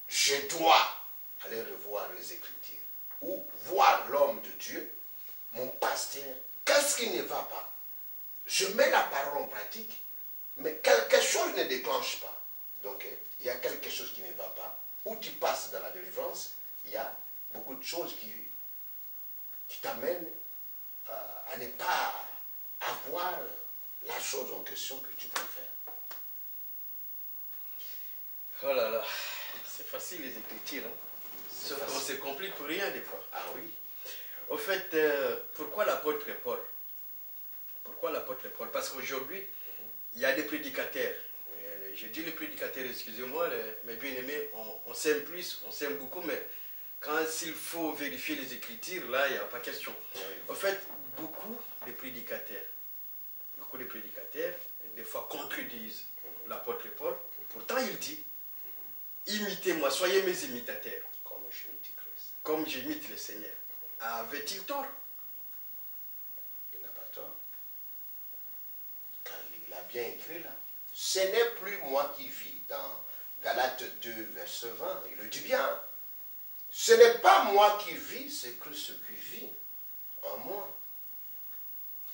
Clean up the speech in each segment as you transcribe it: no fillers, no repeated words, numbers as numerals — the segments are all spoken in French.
Je dois aller revoir les Écritures ou voir l'homme de Dieu, mon pasteur. Qu'est-ce qui ne va pas? Je mets la parole en pratique, mais quelque chose ne déclenche pas. Donc, il y a quelque chose qui ne va pas. Où tu passes dans la délivrance, il y a beaucoup de choses qui t'amènent à ne pas avoir la chose en question que tu peux faire. Oh là là, c'est facile les Écritures. Hein? On se complique pour rien des fois. Ah oui. Au fait, pourquoi l'apôtre Paul? Pourquoi l'apôtre Paul? Parce qu'aujourd'hui, il y a des prédicateurs. Je dis les prédicateurs, excusez-moi, mes bien-aimés, on s'aime plus, on s'aime beaucoup, mais quand s'il faut vérifier les Écritures, là, il n'y a pas question. Oui. En fait, beaucoup de prédicateurs, des fois contredisent l'apôtre Paul. Pourtant, il dit, imitez-moi, soyez mes imitateurs. Comme j'imite Christ. Comme j'imite le Seigneur. Avait-il tort? Il n'a pas tort. Car il a bien écrit là. Ce n'est plus moi qui vis. Dans Galates 2, verset 20, il le dit bien. Ce n'est pas moi qui vis, c'est Christ qui vit en moi.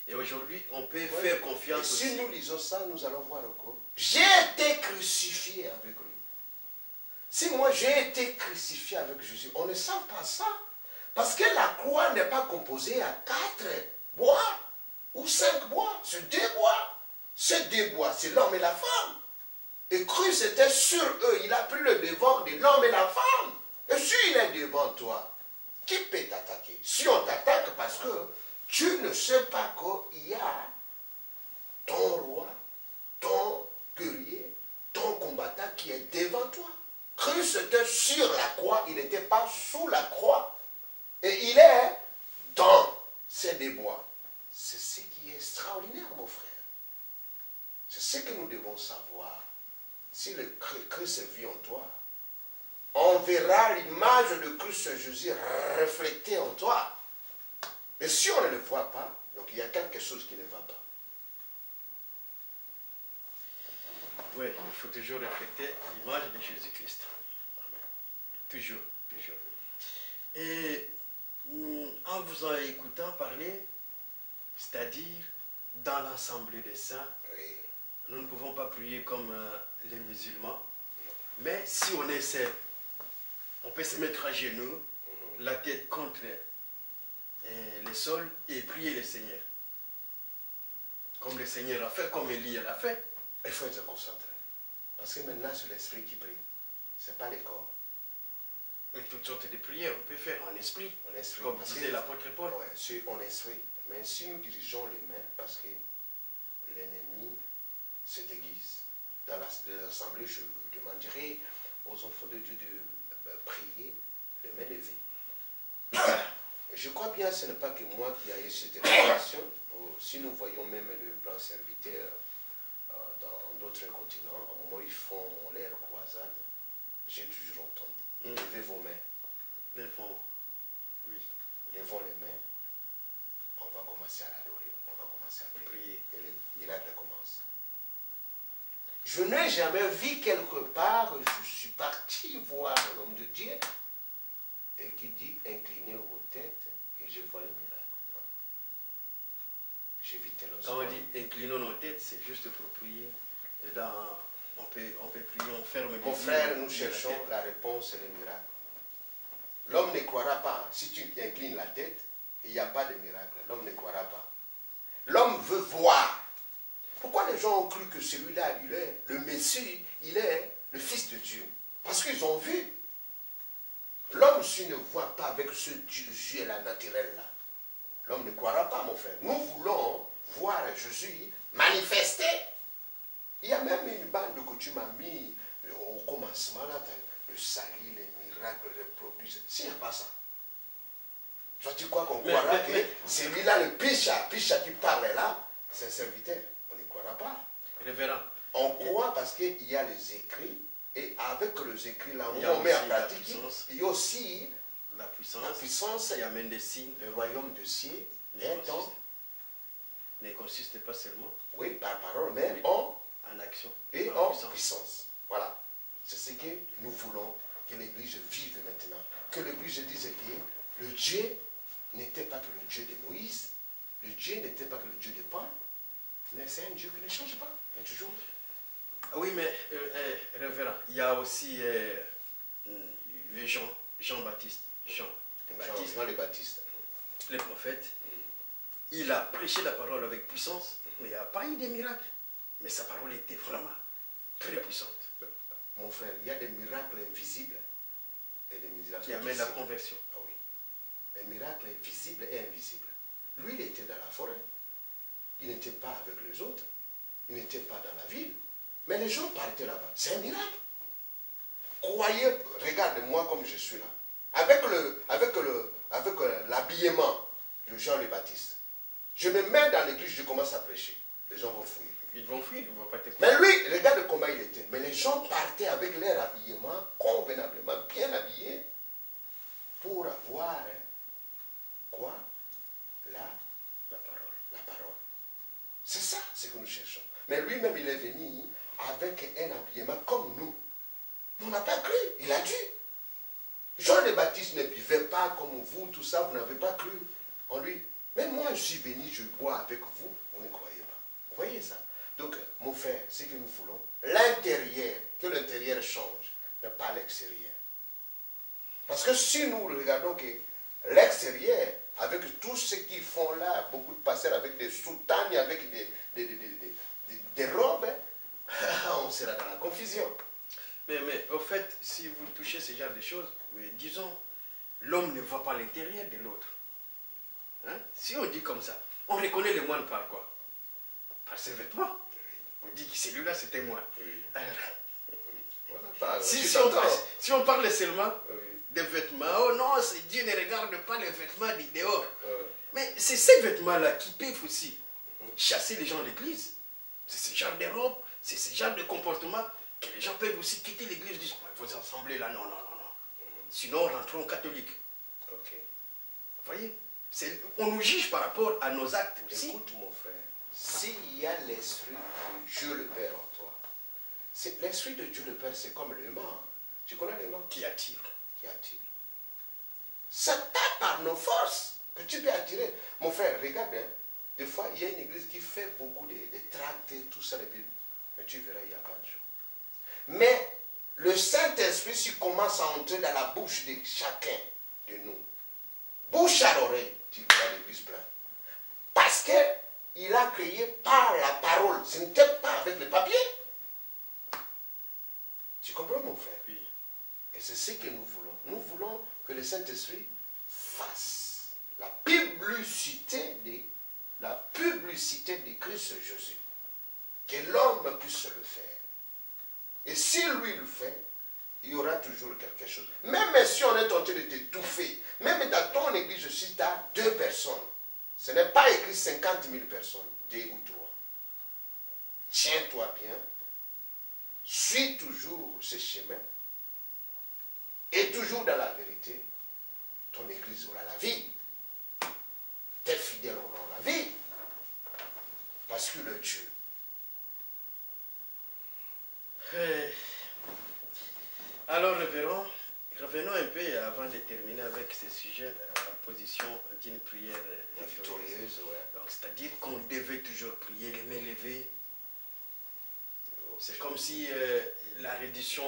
Et aujourd'hui, on peut faire confiance aussi. Si nous lisons ça, nous allons voir encore. J'ai été crucifié avec lui. Si moi j'ai été crucifié avec Jésus, on ne sent pas ça. Parce que la croix n'est pas composée à 4 bois ou 5 bois. C'est 2 bois. Ces 2 bois, c'est l'homme et la femme. Et Christ était sur eux. Il a pris le devant de l'homme et la femme. Et si il est devant toi, qui peut t'attaquer? Si on t'attaque parce que tu ne sais pas qu'il y a ton roi, ton guerrier, ton combattant qui est devant toi. Christ était sur la croix, il n'était pas sous la croix. Et il est dans ces 2 bois. C'est ce qui est extraordinaire, mon frère. C'est ce que nous devons savoir. Si le Christ vit en toi, on verra l'image de Christ Jésus reflétée en toi. Mais si on ne le voit pas, donc il y a quelque chose qui ne va pas. Oui, il faut toujours refléter l'image de Jésus-Christ. Toujours, toujours. Et en vous écoutant parler, c'est-à-dire dans l'assemblée des saints, Oui. Nous ne pouvons pas prier comme les musulmans, mais si on est seul, on peut se mettre à genoux, la tête contre le sol et prier le Seigneur. Comme le Seigneur a fait, comme Élie l'a fait. Il faut être concentré. Parce que maintenant, c'est l'esprit qui prie. Ce n'est pas le corps. Mais toutes sortes de prières, on peut faire en esprit. En esprit. Comme disait l'apôtre Paul. Oui, c'est en esprit. Mais si nous dirigeons les mains, parce que l'ennemi se déguise. Dans l'assemblée, je demanderai aux enfants de Dieu de prier les mains levées. Je crois bien que ce n'est pas que moi qui ai eu cette information. Si nous voyons même le grand serviteur dans d'autres continents, au moment où ils font leur croisade, j'ai toujours entendu. Levez vos mains. Levons, oui. Levons les mains. On va commencer à l'adorer. On va commencer à prier. Et le miracle commence. Je n'ai jamais vu quelque part, je suis parti voir l'homme de Dieu et qui dit inclinez vos têtes et je vois le miracle. Non. J'évitais le Quand on dit inclinons nos têtes, c'est juste pour prier. On peut prier, on ferme les yeux. Mon frère, nous cherchons la réponse et le miracle. L'homme ne croira pas. Si tu inclines la tête, il n'y a pas de miracle. L'homme ne croira pas. L'homme veut voir. Pourquoi les gens ont cru que celui-là, il est le Messie, il est le Fils de Dieu? Parce qu'ils ont vu. L'homme, s'il ne voit pas avec ce Dieu-là naturel-là, l'homme ne croira pas, mon frère. Nous voulons voir Jésus manifester. Il y a même une bande que tu m'as mis au commencement, là, le salut, les miracles, les prodiges. S'il n'y a pas ça, tu crois qu'on croira que celui-là, le Picha qui parle là, c'est un serviteur? On ne croira pas. Révérend. On croit parce qu'il y a les écrits, et avec les écrits là, on met en pratique, il y a aussi la puissance qui amène des signes. Le royaume de cieux ne consiste pas seulement par parole, mais en action et en puissance. Voilà. C'est ce que nous voulons que l'Église vive maintenant. Que l'Église dise que le Dieu n'était pas que le Dieu de Moïse, le Dieu n'était pas que le Dieu de Paul, mais c'est un Dieu qui ne change pas. Il est toujours. Oui, mais révérend, il y a aussi le Jean-Baptiste. Jean Le Baptiste. Le prophète. Il a prêché la parole avec puissance, mais il n'y a pas eu de miracle. Mais sa parole était vraiment très puissante. Mon frère, il y a des miracles invisibles et des miracles qui amènent la conversion. Ah oui. Les miracles visibles et invisibles. Lui, il était dans la forêt. Il n'était pas avec les autres. Il n'était pas dans la ville. Mais les gens partaient là-bas. C'est un miracle. Croyez, regarde-moi comme je suis là. Avec l'habillement de Jean le Baptiste. Je me mets dans l'église, je commence à prêcher. Les gens vont fuir. Ils vont fuir, ils ne vont pas t'écouter. Mais lui, regarde comment il était. Mais les gens partaient avec leur habillement, convenablement, bien habillés, pour avoir, quoi? La parole. La parole. C'est ça ce que nous cherchons. Mais lui-même, il est venu avec un habillement comme nous. On n'a pas cru. Il a dit. Jean le Baptiste ne buvait pas comme vous, tout ça, vous n'avez pas cru en lui. Mais moi, je suis venu, je bois avec vous, vous ne croyez pas. Vous voyez ça? Donc, mon frère, ce que nous voulons, l'intérieur, que l'intérieur change, mais pas l'extérieur. Parce que si nous regardons que l'extérieur, avec tout ce qu'ils font là, beaucoup de pasteurs avec des soutanes, avec des robes, on sera dans la confusion. Mais au fait, si vous touchez ce genre de choses, disons, l'homme ne voit pas l'intérieur de l'autre. Hein? Si on dit comme ça, on reconnaît le moine par quoi? Par ses vêtements. On dit que celui-là, c'était moine. Oui. Voilà, si on parle seulement des vêtements, oh non, Dieu ne regarde pas les vêtements du dehors. Mais c'est ces vêtements-là qui peuvent aussi chasser les gens de l'église. C'est ce genre de robe, c'est ce genre de comportement que les gens peuvent aussi quitter l'église et dire, vous assemblez là, non. Sinon, rentrons catholiques. Ok. Vous voyez? On nous juge par rapport à nos actes aussi. Écoute mon frère, s'il y a l'Esprit de Dieu le Père en toi, l'Esprit de Dieu le Père, c'est comme l'aimant. Tu connais l'aimant? Qui attire. Qui attire. C'est pas par nos forces que tu peux attirer. Mon frère, regarde, hein, des fois, il y a une église qui fait beaucoup de tracts et tout ça, mais tu verras, il n'y a pas de gens. Mais le Saint-Esprit, s'il commence à entrer dans la bouche de chacun de nous, bouche à l'oreille, tu verras l'église pleine. Parce qu'il a créé par la parole. Ce n'était pas avec le papier. Tu comprends, mon frère? Oui. Et c'est ce que nous voulons. Nous voulons que le Saint-Esprit fasse la publicité de Christ Jésus. Que l'homme puisse le faire. Et si lui le fait, il y aura toujours quelque chose. Même si on est en train de t'étouffer, même dans ton église, si tu as 2 personnes, ce n'est pas écrit 50 000 personnes, 2 ou 3. Tiens-toi bien, suis toujours ce chemin, et toujours dans la vérité, ton église aura la vie. Tes fidèles auront la vie. Parce que le Dieu. Alors, revenons un peu avant de terminer avec ce sujet à la position d'une prière victorieuse. Ouais. C'est-à-dire qu'on devait toujours prier les mains levées. C'est comme si la reddition,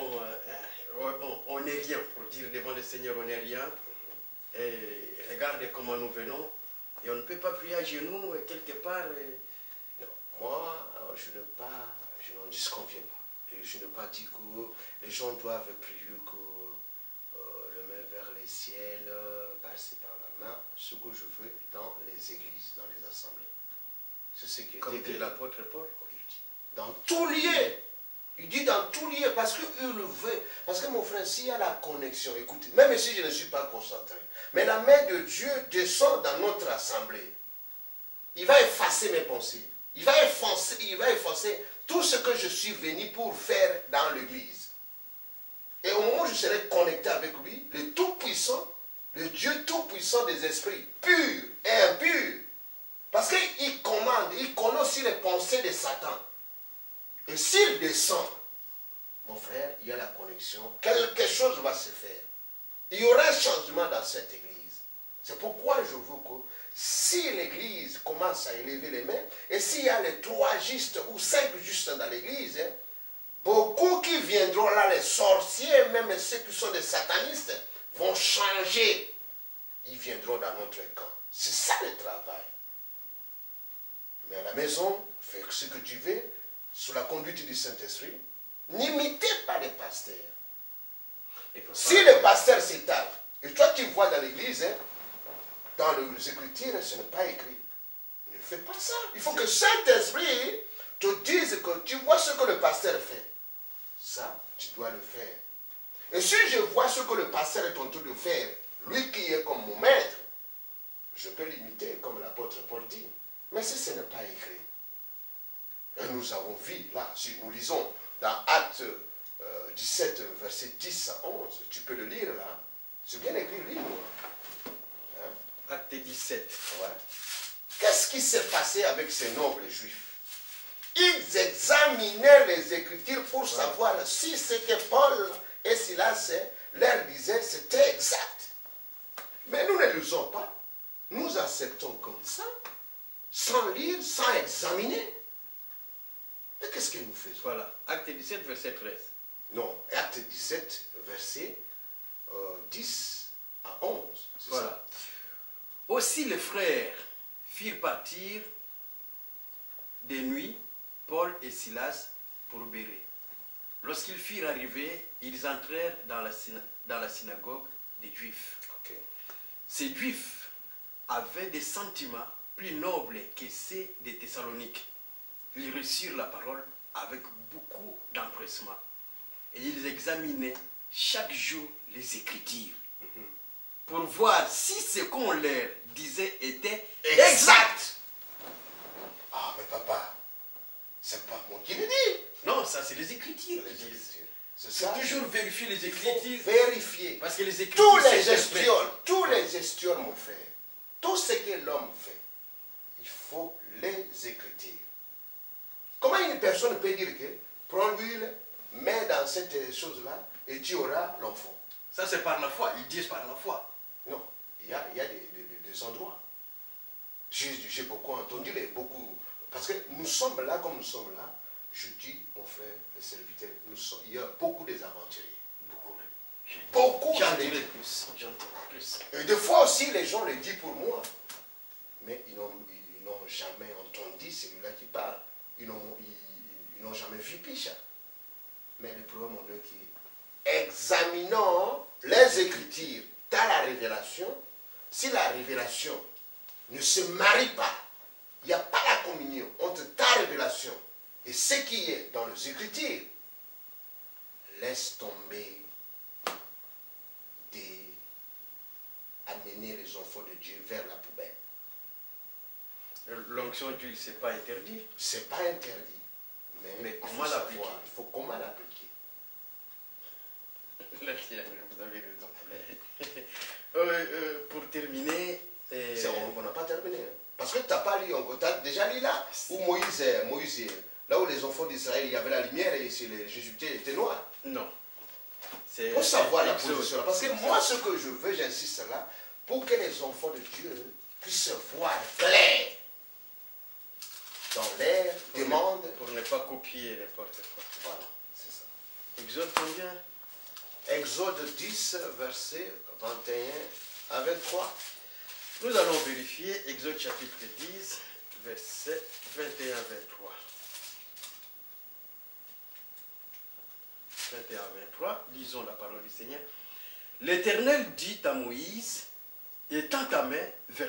on n'est rien, pour dire devant le Seigneur, on n'est rien. Et regardez comment nous venons. Et on ne peut pas prier à genoux quelque part. Non, moi, je n'en disconviens pas. Et je n'ai pas dit que les gens doivent prier que le main vers les ciels, passer par la main, ce que je veux dans les églises, dans les assemblées. C'est ce qui est comme dit l'apôtre Paul. Dans tout lieu. Il dit dans tout lieu parce qu'il le veut. Parce que mon frère, s'il y a la connexion, écoutez, même si je ne suis pas concentré, mais la main de Dieu descend dans notre assemblée. Il va effacer mes pensées. Il va effacer tout ce que je suis venu pour faire dans l'église. Et au moment où je serai connecté avec lui, le Tout-Puissant, le Dieu Tout-Puissant des esprits, purs et impurs, parce qu'il commande, il connaît aussi les pensées de Satan. Et s'il descend, mon frère, il y a la connexion. Quelque chose va se faire. Il y aura un changement dans cette église. C'est pourquoi je veux que si l'église commence à élever les mains, et s'il y a les 3 justes ou 5 justes dans l'église, beaucoup qui viendront là, les sorciers, même ceux qui sont des satanistes, vont changer. Ils viendront dans notre camp. C'est ça le travail. Mais à la maison, fais ce que tu veux, sous la conduite du Saint-Esprit. N'imitez pas les pasteurs. Si le pasteur s'étale, et toi tu vois dans l'église, dans les Écritures, ce n'est pas écrit. Ne fais pas ça. Il faut que Saint-Esprit te dise que tu vois ce que le pasteur fait. Ça, tu dois le faire. Et si je vois ce que le pasteur est en train de faire, lui qui est comme mon maître, je peux l'imiter, comme l'apôtre Paul dit. Mais si ce n'est pas écrit, et nous avons vu là, si nous lisons dans Actes 17, verset 10 à 11, tu peux le lire là, c'est bien écrit, lis-moi. Hein? Acte 17. Ouais. Qu'est-ce qui s'est passé avec ces nobles juifs? Ils examinaient les Écritures pour savoir si ce que Paul et Silas leur disaient, c'était exact. Mais nous ne lisons pas. Nous acceptons comme ça, sans lire, sans examiner. Mais qu'est-ce que nous faisons? Voilà, Acte 17, verset 13. Non, Acte 17, verset 10 à 11. Voilà. Ça. Aussi les frères firent partir des nuits Paul et Silas pour Bérée. Lorsqu'ils firent arriver, ils entrèrent dans la synagogue des Juifs. Okay. Ces Juifs avaient des sentiments plus nobles que ceux des Thessaloniques. Ils reçurent la parole avec beaucoup d'empressement. Et ils examinaient chaque jour les Écritures pour voir si ce qu'on leur disait était exact. Ah, mais papa, c'est pas moi qui le dis. Non, ça c'est les Écritures. C'est toujours vérifier les Écritures. Vérifier. Parce que les Écritures, tous les gestions, mon frère, tout ce que l'homme fait, il faut les Écritures. Comment une personne peut dire que prends l'huile, mets dans cette chose-là et tu auras l'enfant? Ça c'est par la foi, ils disent par la foi. Non, il y a des endroits. J'ai beaucoup entendu, parce que nous sommes là comme nous sommes là. Je dis, mon frère, les serviteurs, il y a beaucoup des aventuriers. Beaucoup même. Beaucoup. J'en dirai plus. Et des fois aussi, les gens le disent pour moi. Mais ils n'ont jamais entendu celui-là qui parle. Ils n'ont jamais vu Picha. Mais le problème, on est qui examinons les Écritures. Tu as la révélation. Si la révélation ne se marie pas, il n'y a pas la communion entre ta révélation et ce qui est dans les Écritures, laisse tomber d'amener les enfants de Dieu vers la poubelle. L'onction d'huile, ce n'est pas interdit. Ce n'est pas interdit. Mais comment l'appliquer? Il faut comment l'appliquer. Là, vous avez raison. Pour terminer... On n'a pas terminé. Hein. Parce que tu n'as pas lu encore. Tu as déjà lu là où Moïse, là où les enfants d'Israël, il y avait la lumière et les Jésuites étaient noirs. Non. Il faut savoir la position. Parce que moi, ce que je veux, j'insiste là, pour que les enfants de Dieu puissent voir clair dans l'air, demande. Pour ne pas copier n'importe quoi. Voilà, c'est ça. Exode combien? Exode 10, versets 21 à 23. Nous allons vérifier Exode chapitre 10, versets 21 à 23. 21 à 23, lisons la parole du Seigneur. L'Éternel dit à Moïse, étends ta main vers